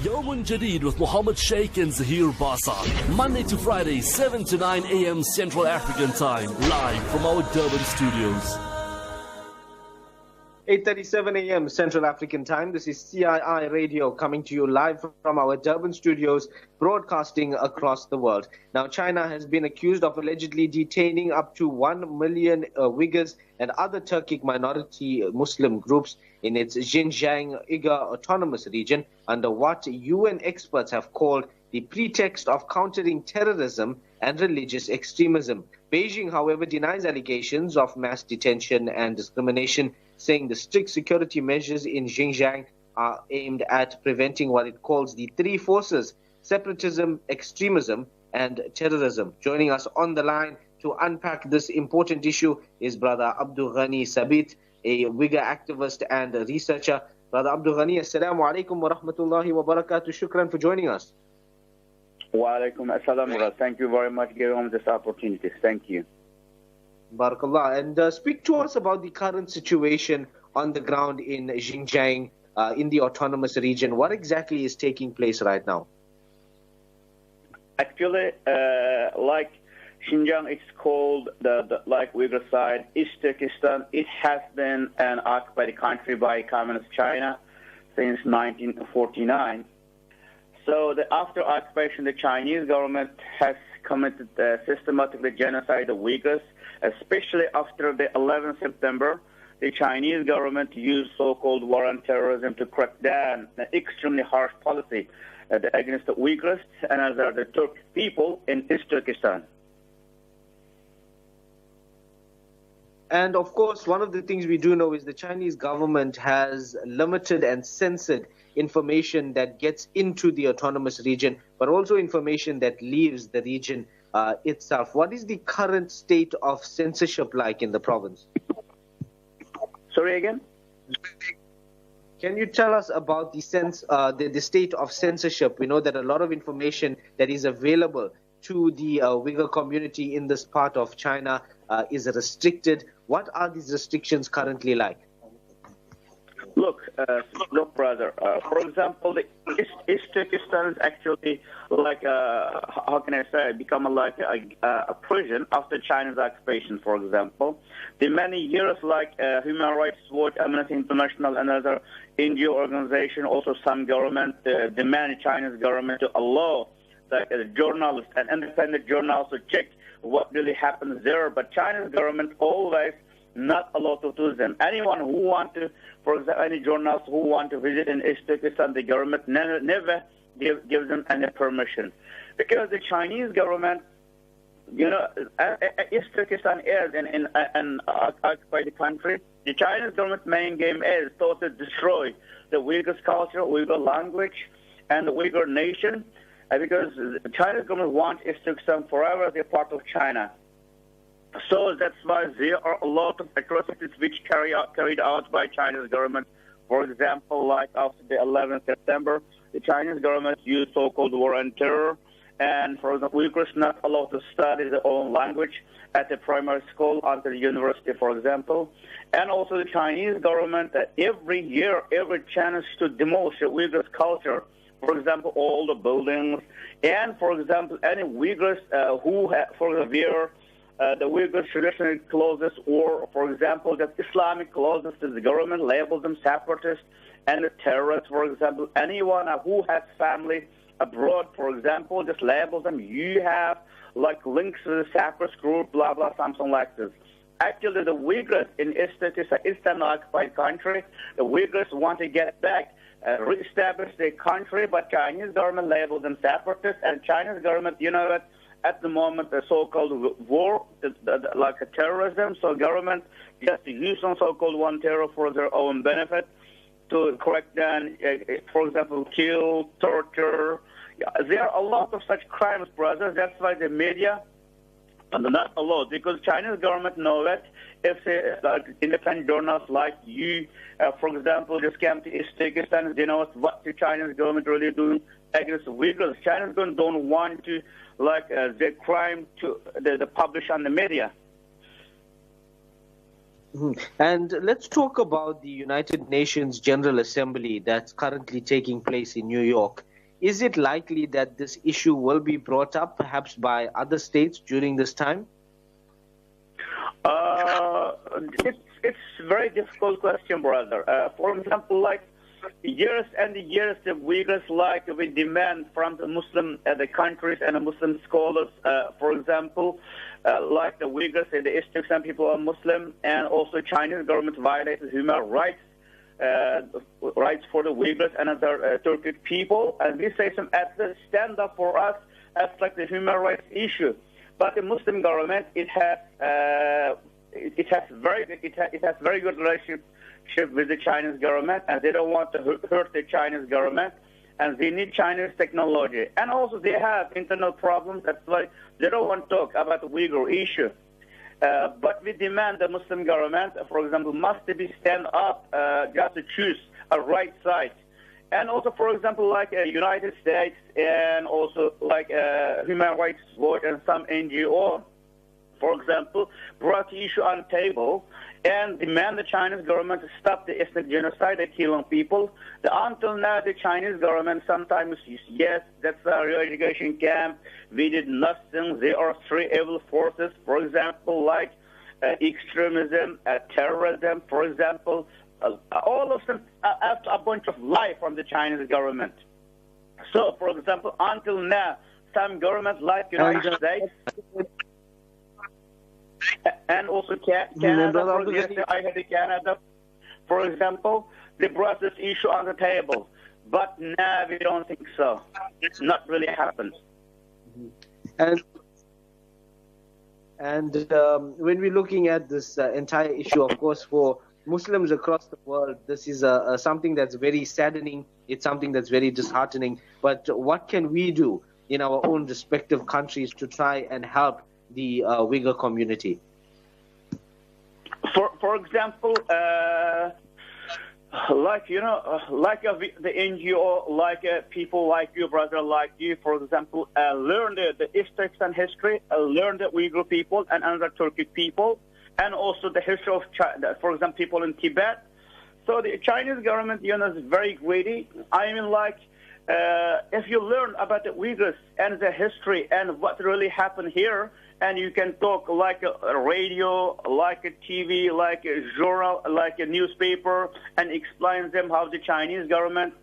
Yawmun Jadid with Mohammed Sheikh and Zahir Basa. Monday to Friday, 7 to 9 a.m. Central African Time. Live from our Durban studios. 8:37 a.m. Central African Time. This is CII Radio coming to you live from our Durban studios, broadcasting across the world. Now, China has been accused of allegedly detaining up to 1 million Uyghurs and other Turkic minority Muslim groups in its Xinjiang Uyghur Autonomous Region under what UN experts have called the pretext of countering terrorism and religious extremism. Beijing, however, denies allegations of mass detention and discrimination, saying the strict security measures in Xinjiang are aimed at preventing what it calls the three forces: separatism, extremism, and terrorism. Joining us on the line to unpack this important issue is Brother Abdugheni Sabit, a Uyghur activist and a researcher. Brother Abdugheni, assalamu alaikum wa rahmatullahi wa barakatuh. Shukran for joining us. Wa alaikum assalam. Thank you very much for giving this opportunity. Thank you. Barakallah. And speak to us about the current situation on the ground in Xinjiang, in the autonomous region. What exactly is taking place right now? Actually, like Xinjiang, it's called like Uyghur side, East Turkistan. It has been an occupied country by Communist China since 1949. So after occupation, the Chinese government has committed systematically genocide of Uyghurs, especially after the 11th September. The Chinese government used so-called war on terrorism to crack down an extremely harsh policy against the Uyghurs and other the Turkic people in East Turkestan. And of course, one of the things we do know is the Chinese government has limited and censored information that gets into the autonomous region, but also information that leaves the region itself. What is the current state of censorship like in the province? Sorry again? Can you tell us about the state of censorship? We know that a lot of information that is available to the Uyghur community in this part of China is restricted. What are these restrictions currently like? Look, brother. For example, the East Turkestan is actually like how can I say, become like a prison after China's occupation. For example, the many years like Human Rights Watch, Amnesty International, and other NGO organization, also some government demand China's government to allow like journalists and independent journalists to check what really happens there. But China's government always not allowed to do them. Anyone who want to, for example, any journalists who want to visit in East Turkestan, the government never gives them any permission. Because the Chinese government, you know, East Turkestan is an occupied country. The Chinese government main game is to destroy the Uyghur culture, Uyghur language, and the Uyghur nation, because the Chinese government wants East Turkestan forever as a part of China. So that's why there are a lot of atrocities which carried out by Chinese government. For example, like after the 11th September, the Chinese government used so-called war on terror, and for the Uyghurs not allowed to study their own language at the primary school until university, for example. And also the Chinese government every year, every chance to demolish the Uyghurs culture. For example, all the buildings, and for example, any Uyghurs who wear the Uyghur traditional clothes, or, for example, the Islamic clothes, the government labels them separatists and terrorists. For example, anyone who has family abroad, for example, just labels them. You have like links to the separatist group, blah blah, something like this. Actually, the Uyghurs in East Turkestan, Eastern occupied country, the Uyghurs want to get back, reestablish their country, but Chinese government labels them separatists, and Chinese government, you know what? At the moment, the so-called war, like a terrorism, so government just use some so-called one terror for their own benefit to crack down, for example, kill, torture. There are a lot of such crimes, brothers. That's why the media are not allowed, because Chinese government know that if like independent journalists like you, for example, just came to East Turkestan, they know what the Chinese government really doing against Uyghurs. Chinese government don't want to like the crime to the publish on the media. And let's talk about the United Nations General Assembly that's currently taking place in New York. Is it likely that this issue will be brought up perhaps by other states during this time? It's a very difficult question, brother. For example, like years and years, the Uyghurs, like we demand from the Muslim the countries and the Muslim scholars, for example, like the Uyghurs and the East Turkistan people are Muslim, and also Chinese government violated human rights. Rights for the Uyghurs and other Turkic people, and we say some at the stand up for us as like the human rights issue. But the Muslim government, it has very good relationship with the Chinese government, and they don't want to hurt the Chinese government, and they need Chinese technology. And also they have internal problems. That's why they don't want to talk about the Uyghur issue. But we demand the Muslim government, for example, must be stand up just to choose a right side. And also, for example, like United States and also like Human Rights Watch and some NGO, for example, brought the issue on the table and demand the Chinese government to stop the ethnic genocide, the killing people. Until now, the Chinese government sometimes says, yes, that's a re-education camp. We did nothing. There are three evil forces, for example, like extremism, terrorism, for example. All of them have a bunch of lies from the Chinese government. So, for example, until now, some governments like United States and also Canada, for example, I had Canada, for example, they brought this issue on the table. But now we don't think so. It's not really happened. And when we're looking at this entire issue, of course, for Muslims across the world, this is something that's very saddening. It's something that's very disheartening. But what can we do in our own respective countries to try and help the Uyghur community? For example, like the NGO, like people like you, brother, like you, for example, learn the East Turkestan history, learn the Uyghur people and other Turkic people, and also the history of China, for example, people in Tibet. So the Chinese government, is very greedy. I mean, like, if you learn about the Uyghurs and the history and what really happened here, and you can talk like a radio, like a TV, like a journal, like a newspaper, and explain them how the Chinese government,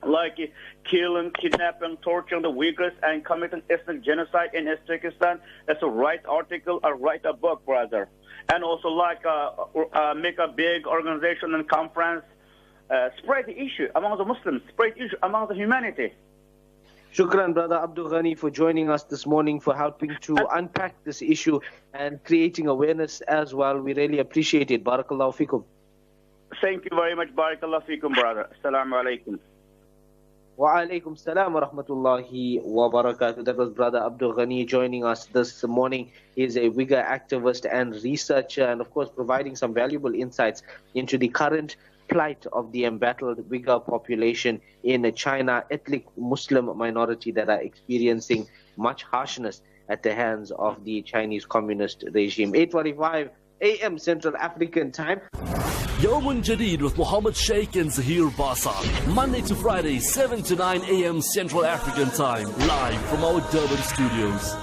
like killing, kidnapping, torturing the Uyghurs and committing ethnic genocide in East Turkestan. That's a right article, or write a book, brother. And also like make a big organization and conference, spread the issue among the Muslims, spread the issue among the humanity. Shukran, Brother Abdugheni, for joining us this morning, for helping to unpack this issue and creating awareness as well. We really appreciate it. Barakallahu fikum. Thank you very much. Barakallahu fikum, brother. Assalamu alaikum. Wa alaikum salam wa rahmatullahi wa barakatuh. That was Brother Abdugheni joining us this morning. He is a Uyghur activist and researcher, and of course providing some valuable insights into the current plight of the embattled Uyghur population in China, ethnic Muslim minority that are experiencing much harshness at the hands of the Chinese communist regime. 8:45 a.m. Central African Time. يوم جديد with Mohammed Sheikh and Zahir Basa. Monday to Friday, 7 to 9 a.m. Central African Time. Live from our Durban studios.